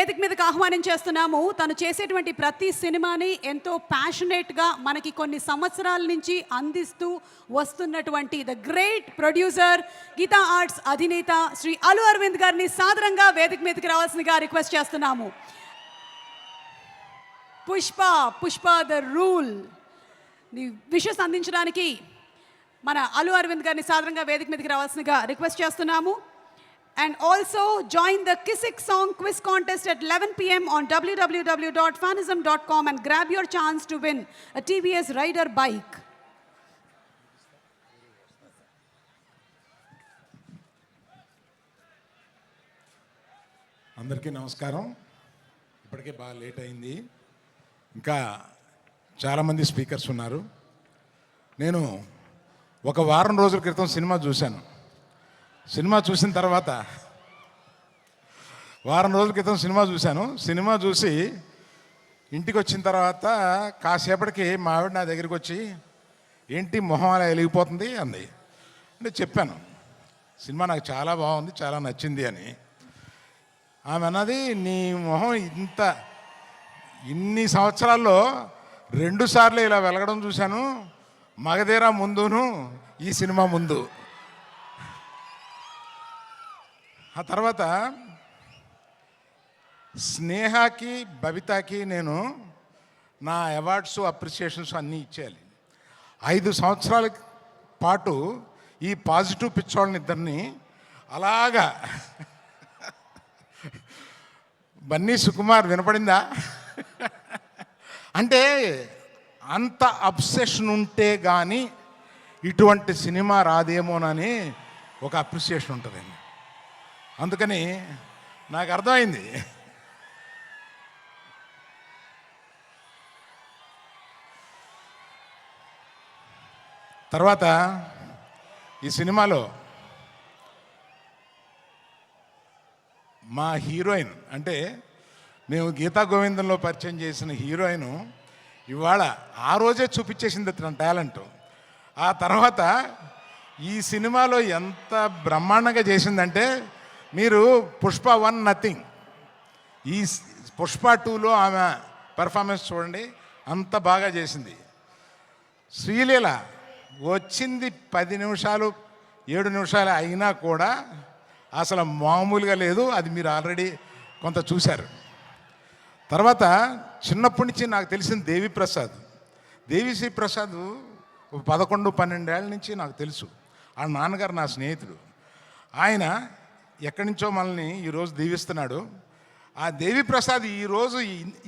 వేదిక మీదకి ఆహ్వానం చేస్తున్నాము. తను చేసేటువంటి ప్రతి సినిమాని ఎంతో ప్యాషనేట్గా మనకి కొన్ని సంవత్సరాల నుంచి అందిస్తూ వస్తున్నటువంటి the great producer, Geetha Arts అధినేత శ్రీ అల్లు అరవింద్ గారిని సాదరంగా వేదిక మీదకి రావాల్సిందిగా రిక్వెస్ట్ చేస్తున్నాము. పుష్ప ద రూల్ ని విషెస్ అందించడానికి మన అల్లు అరవింద్ గారిని సాదరంగా వేదిక మీదకి రావాల్సిందిగా రిక్వెస్ట్ చేస్తున్నాము. And also join the Kissik Song Quiz Contest at 11 p.m. on www.fanism.com and grab your chance to win a TVS Raider bike. అందరికీ నమస్కారం. ఇప్పటికే బాగా లేట్ అయింది, ఇంకా చాలామంది స్పీకర్స్ ఉన్నారు. నేను ఒక వారం రోజుల క్రితం సినిమా చూశాను. సినిమా చూసిన తర్వాత వారం రోజుల క్రితం సినిమా చూసి ఇంటికి వచ్చిన తర్వాత కాసేపటికి మా ఆవిడ నా దగ్గరికి వచ్చి, ఏంటి మొహం అలా వెలిగిపోతుంది అంది. అంటే చెప్పాను, సినిమా నాకు చాలా బాగుంది, చాలా నచ్చింది అని. ఆమె అన్నది, నీ మొహం ఇన్ని సంవత్సరాల్లో 2 సార్లు ఇలా వెలగడం చూశాను, మగధీర ముందును ఈ సినిమా ముందు. ఆ తర్వాత స్నేహకి బబితాకి నేను నా అవార్డ్స్ అప్రిసియేషన్స్ అన్నీ ఇచ్చేయాలి. 5 సంవత్సరాల పాటు ఈ పాజిటివ్ పిచ్చోళ్ళని ఇద్దరిని అలాగా బన్నీ సుకుమార్ వినపడిందా అంటే అంత అబ్సెషన్ ఉంటే కానీ ఇటువంటి సినిమా రాదేమోనని ఒక అప్రిసియేషన్ ఉంటుందండి. అందుకని నాకు అర్థమైంది. తర్వాత ఈ సినిమాలో మా హీరోయిన్, అంటే మేము గీతా గోవిందంలో పరిచయం చేసిన హీరోయిన్ ఇవాళ ఆ రోజే చూపించేసింది తన టాలెంట్. ఆ తర్వాత ఈ సినిమాలో ఎంత బ్రహ్మాండంగా చేసిందంటే, మీరు పుష్ప 1 నథింగ్, ఈ పుష్ప 2లో ఆమె పెర్ఫార్మెన్స్ చూడండి, అంత బాగా చేసింది. శ్రీలీల వచ్చింది 10 నిమిషాలు 7 నిమిషాలు అయినా కూడా అసలు మామూలుగా లేదు. అది మీరు ఆల్రెడీ కొంత చూశారు. తర్వాత చిన్నప్పటి నుంచి నాకు తెలిసిన దేవిశ్రీ ప్రసాద్ 11-12 ఏళ్ళ నుంచి నాకు తెలుసు. ఆ నాన్నగారు నా స్నేహితుడు. ఆయన ఎక్కడి నుంచో మనల్ని ఈరోజు దీవిస్తున్నాడు. ఆ దేవిప్రసాద్ ఈరోజు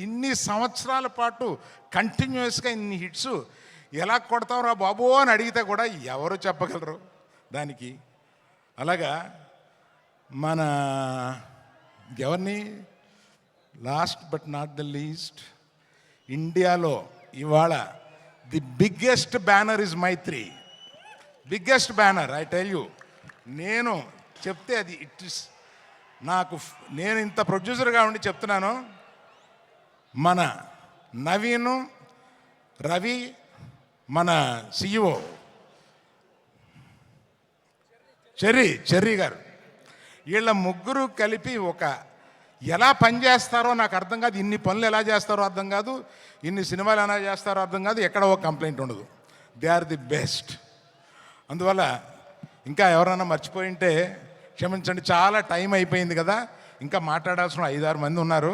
ఇన్ని సంవత్సరాల పాటు కంటిన్యూస్గా ఇన్ని హిట్స్ ఎలా కొడతావురా బాబు అని అడిగితే కూడా ఎవరు చెప్పగలరు దానికి. అలాగా మన ఎవరిని last but not the least, ఇండియాలో ఇవాళ the biggest banner is Mythri. Biggest banner, I tell you. నేను చెప్తే అది నేను ఇంత ప్రొడ్యూసర్గా ఉండి చెప్తున్నాను. మన నవీను, రవి, మన సిఇఓ చెర్రీ గారు, వీళ్ళ ముగ్గురు కలిపి ఎలా పనిచేస్తారో నాకు అర్థం కాదు. ఇన్ని పనులు ఎలా చేస్తారో అర్థం కాదు, ఇన్ని సినిమాలు ఎలా చేస్తారో అర్థం కాదు, ఎక్కడ ఒక కంప్లైంట్ ఉండదు. They are the best. అందువల్ల ఇంకా ఎవరైనా మర్చిపోయింటే క్షమించండి, చాలా టైం అయిపోయింది కదా. ఇంకా మాట్లాడాల్సిన 5-6 మంది ఉన్నారు.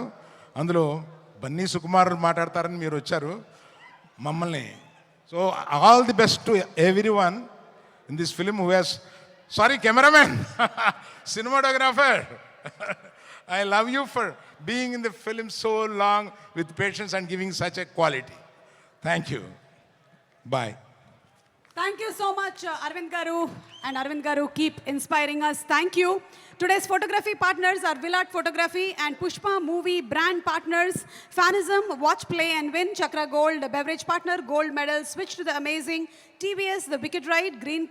అందులో బన్నీ సుకుమార్ మాట్లాడతారని మీరు వచ్చారు మమ్మల్ని. So all the best to every one in this film who has, sorry cameraman, cinematographer, I love you for being in the film so long with patience and giving such a quality. Thank you. Bye. Thank you so much, Arvind Garu. And Arvind Garu, keep inspiring us. Thank you. Today's photography partners are Villaat Photography and Pushpa Movie brand partners. Fanism, watch, play and win. Chakra Gold, beverage partner, gold medal. Switch to the amazing TVS, the Wicked Ride, Green